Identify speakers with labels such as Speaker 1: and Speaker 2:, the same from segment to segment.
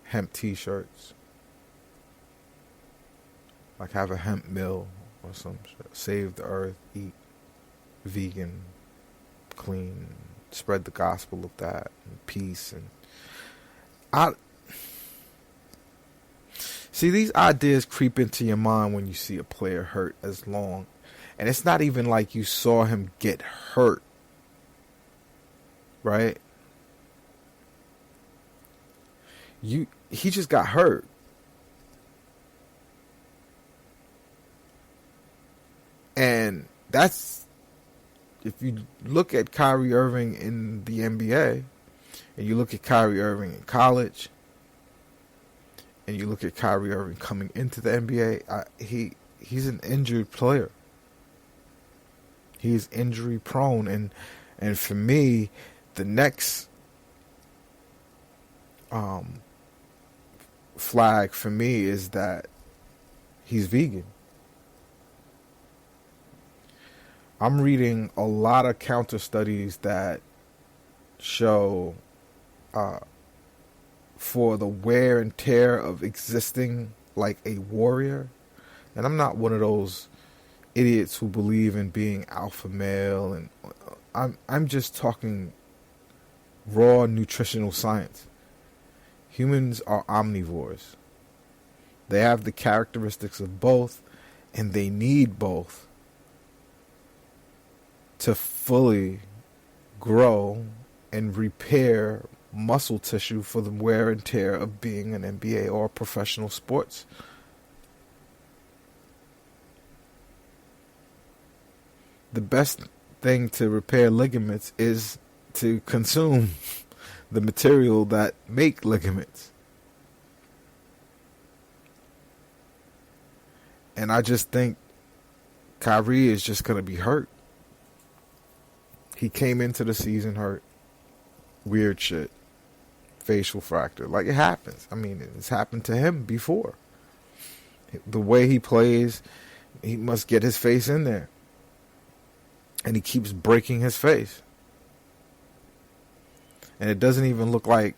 Speaker 1: hemp t-shirts. Like have a hemp mill or some shit. Save the earth, eat vegan, clean, spread the gospel of that and peace. And I see these ideas creep into your mind when you see a player hurt as long. And it's not even like you saw him get hurt. Right? He just got hurt. And that's, if you look at Kyrie Irving in the NBA, and you look at Kyrie Irving in college, and you look at Kyrie Irving coming into the NBA, he's an injured player. He's injury prone, and for me, the next flag for me is that he's vegan. I'm reading a lot of counter studies that show for the wear and tear of existing like a warrior. And I'm not one of those idiots who believe in being alpha male, and I'm just talking raw nutritional science. Humans are omnivores. They have the characteristics of both, and they need both to fully grow and repair muscle tissue for the wear and tear of being an NBA or professional sports. The best thing to repair ligaments is to consume the material that make ligaments. And I just think Kyrie is just going to be hurt. He came into the season hurt. Weird shit. Facial fracture. Like, it happens. I mean, it's happened to him before. The way he plays, he must get his face in there. And he keeps breaking his face. And it doesn't even look like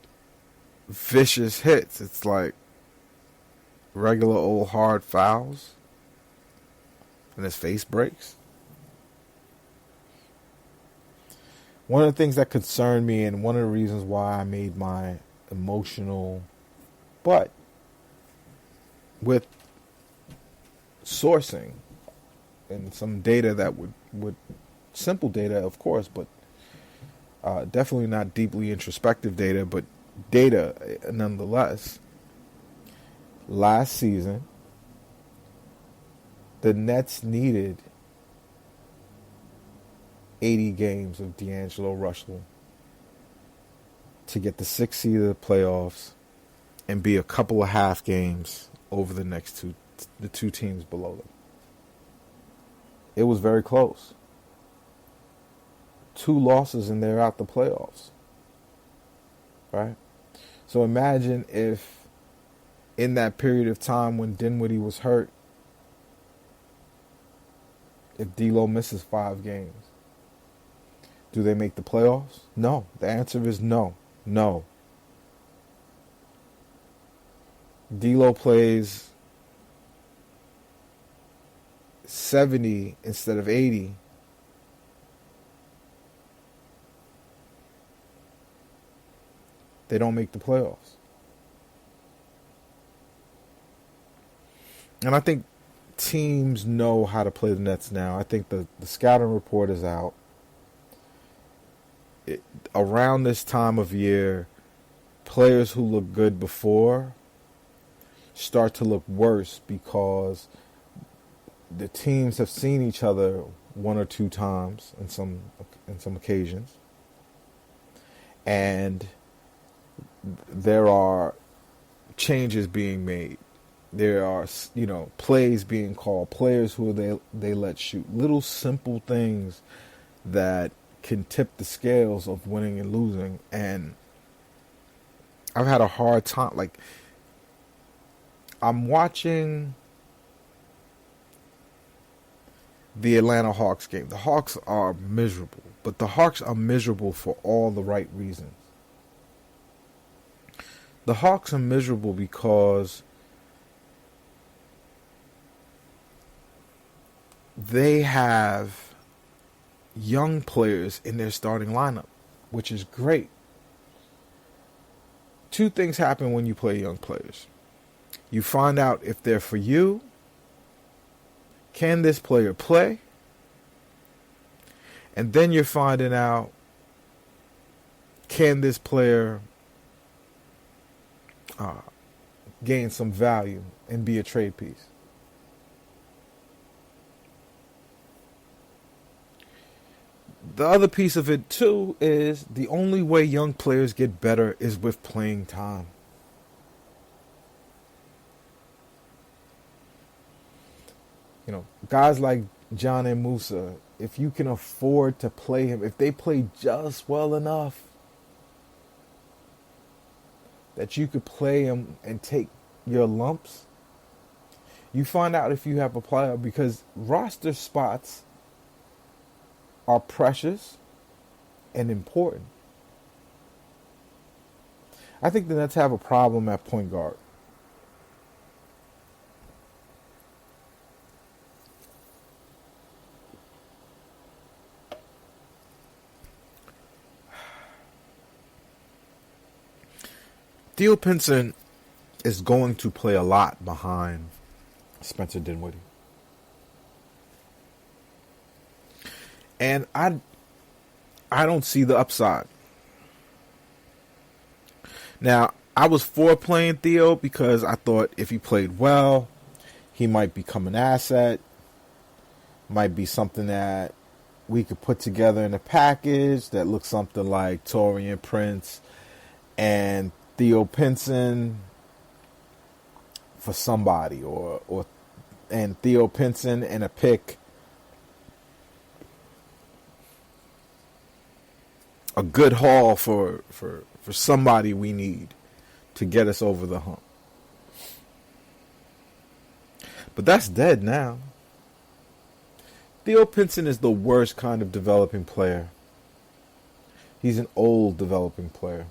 Speaker 1: vicious hits. It's like regular old hard fouls. And his face breaks. One of the things that concerned me, and one of the reasons why I made my emotional, but with sourcing and some data that would simple data, of course, but definitely not deeply introspective data, but data nonetheless. Last season, the Nets needed 80 games of D'Angelo Russell to get the 6th seed of the playoffs and be a couple of half games over the two teams below them. It was very close. 2 losses and they're out the playoffs. Right? So imagine if in that period of time when Dinwiddie was hurt, if D'Lo misses 5 games, do they make the playoffs? No. The answer is no. No. D'Lo plays 70 instead of 80. They don't make the playoffs. And I think teams know how to play the Nets now. I think the scouting report is out. Around this time of year, players who look good before start to look worse because the teams have seen each other 1 or 2 times in some occasions, and there are changes being made. There are, plays being called, players who they let shoot. Little simple things that can tip the scales of winning and losing. And I've had a hard time. Like, I'm watching the Atlanta Hawks game. The Hawks are miserable, but the Hawks are miserable for all the right reasons. The Hawks are miserable because they have young players in their starting lineup, which is great. Two things happen when you play young players. You find out if they're for you. Can this player play? And then you're finding out, can this player gain some value and be a trade piece? The other piece of it, too, is the only way young players get better is with playing time. You know, guys like John and Musa, if you can afford to play him, if they play just well enough that you could play him and take your lumps, you find out if you have a player, because roster spots are precious and important. I think the Nets have a problem at point guard. Theo Pinson is going to play a lot behind Spencer Dinwiddie. And I don't see the upside. Now, I was for playing Theo because I thought if he played well, he might become an asset. Might be something that we could put together in a package that looks something like Taurean Prince and Theo Pinson for somebody, and Theo Pinson and a pick. A good haul for somebody we need to get us over the hump. But that's dead now. Theo Pinson is the worst kind of developing player. He's an old developing player.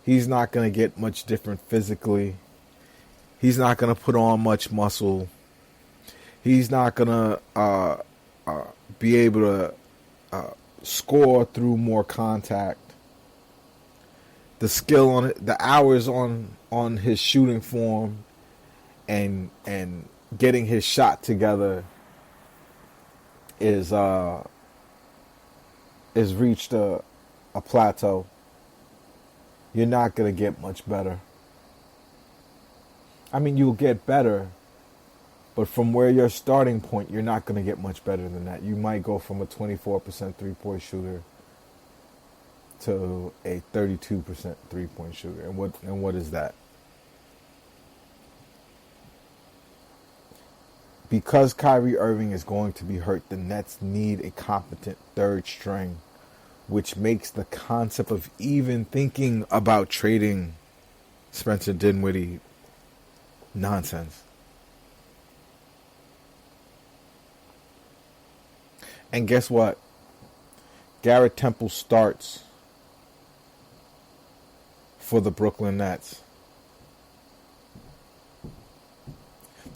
Speaker 1: He's not going to get much different physically. He's not going to put on much muscle. He's not going to be able to score through more contact. The skill on it, the hours on his shooting form and getting his shot together is reached a plateau. You're not going to get much better. I mean, you'll get better, but from where your starting point, you're not going to get much better than that. You might go from a 24% three-point shooter to a 32% three-point shooter. And what is that? Because Kyrie Irving is going to be hurt, the Nets need a competent third string, which makes the concept of even thinking about trading Spencer Dinwiddie nonsense. And guess what? Garrett Temple starts for the Brooklyn Nets.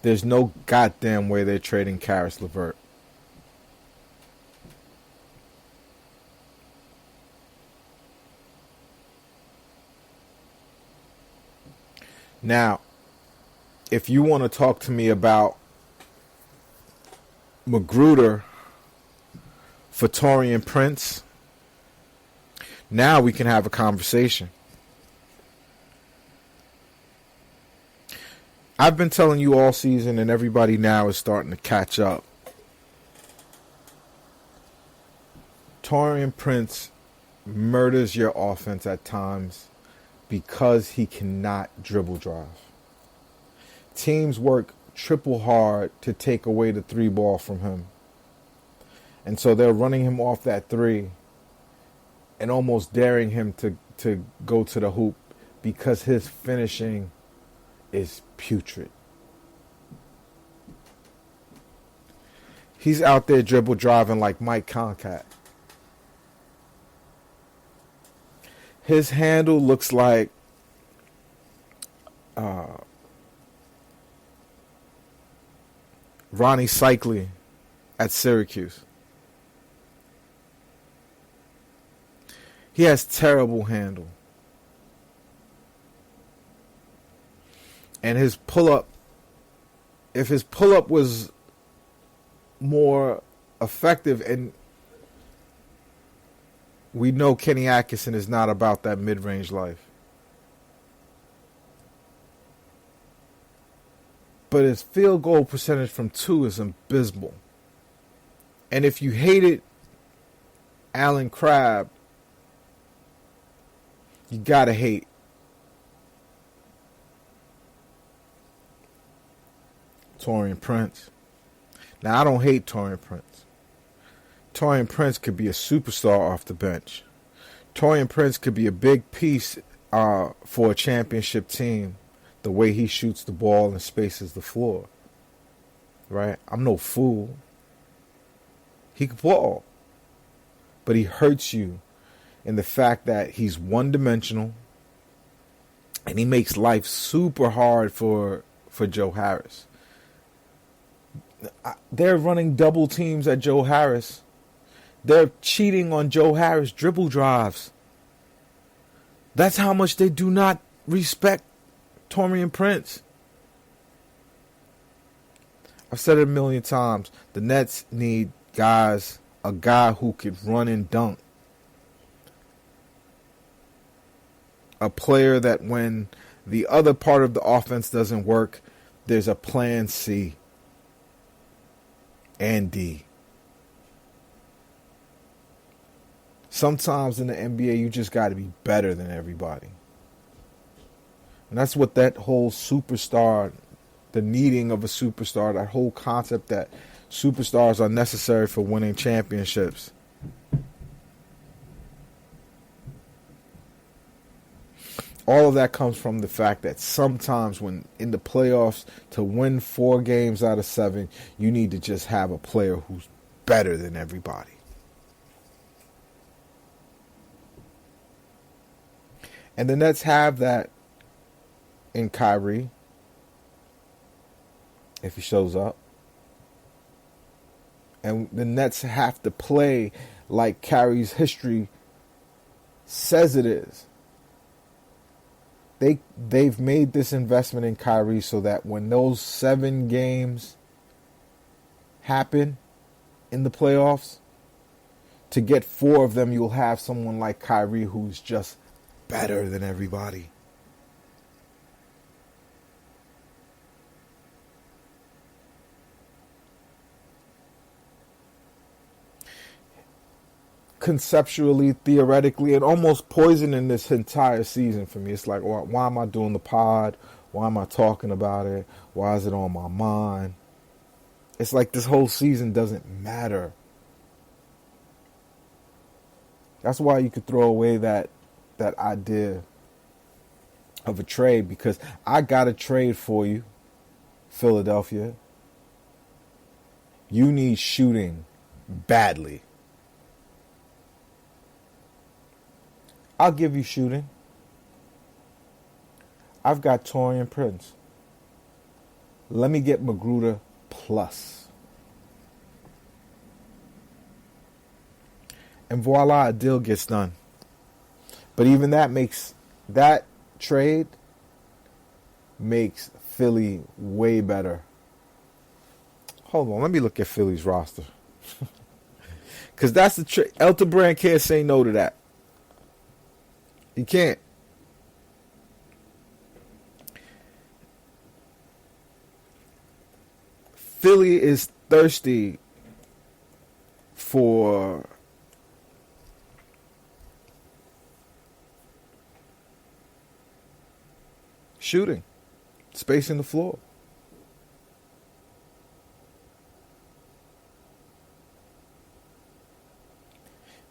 Speaker 1: There's no goddamn way they're trading Karis LeVert. Now, if you want to talk to me about Magruder for Taurean Prince, now we can have a conversation. I've been telling you all season, and everybody now is starting to catch up. Taurean Prince murders your offense at times because he cannot dribble drive. Teams work triple hard to take away the three ball from him. And so they're running him off that three and almost daring him to go to the hoop because his finishing is putrid. He's out there dribble driving like Mike Concat. His handle looks like Ronnie Cycli at Syracuse. He has terrible handle. And his pull-up, if his pull-up was more effective, and we know Kenny Atkinson is not about that mid-range life. But his field goal percentage from 2 is abysmal. And if you hated Alan Crabb, you gotta hate Taurean Prince. Now, I don't hate Taurean Prince. Taurean Prince could be a superstar off the bench. Taurean Prince could be a big piece for a championship team, the way he shoots the ball and spaces the floor. Right? I'm no fool. He can ball. But he hurts you in the fact that he's one-dimensional and he makes life super hard for Joe Harris. They're running double teams at Joe Harris. They're cheating on Joe Harris dribble drives. That's how much they do not respect Taurean Prince. I've said it a million times. The Nets need a guy who could run and dunk. A player that when the other part of the offense doesn't work, there's a plan C and D. Sometimes in the NBA, you just got to be better than everybody. And that's what that whole superstar, the needing of a superstar, that whole concept that superstars are necessary for winning championships. All of that comes from the fact that sometimes when in the playoffs, to win 4 games out of 7, you need to just have a player who's better than everybody. And the Nets have that in Kyrie, if he shows up. And the Nets have to play like Kyrie's history says it is. They've made this investment in Kyrie so that when those 7 games happen in the playoffs, to get 4 of them, you'll have someone like Kyrie who's just better than everybody. Conceptually, theoretically, and almost poisoning this entire season for me. It's like, why am I doing the pod? Why am I talking about it? Why is it on my mind? It's like this whole season doesn't matter. That's why you could throw away that idea of a trade, because I got a trade for you, Philadelphia. You need shooting badly. I'll give you shooting. I've got Taurean Prince. Let me get Magruder plus. And voila, a deal gets done. But even that trade makes Philly way better. Hold on, let me look at Philly's roster. Because that's the trade. Elton Brand can't say no to that. He can't. Philly is thirsty for shooting, spacing the floor.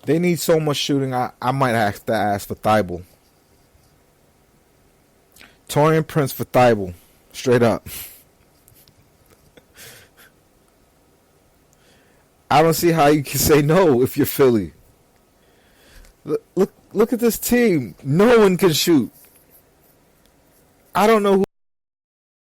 Speaker 1: They need so much shooting, I might have to ask for Thibault. Taurean Prince for Thibault. Straight up. I don't see how you can say no if you're Philly. Look at this team. No one can shoot. I don't know who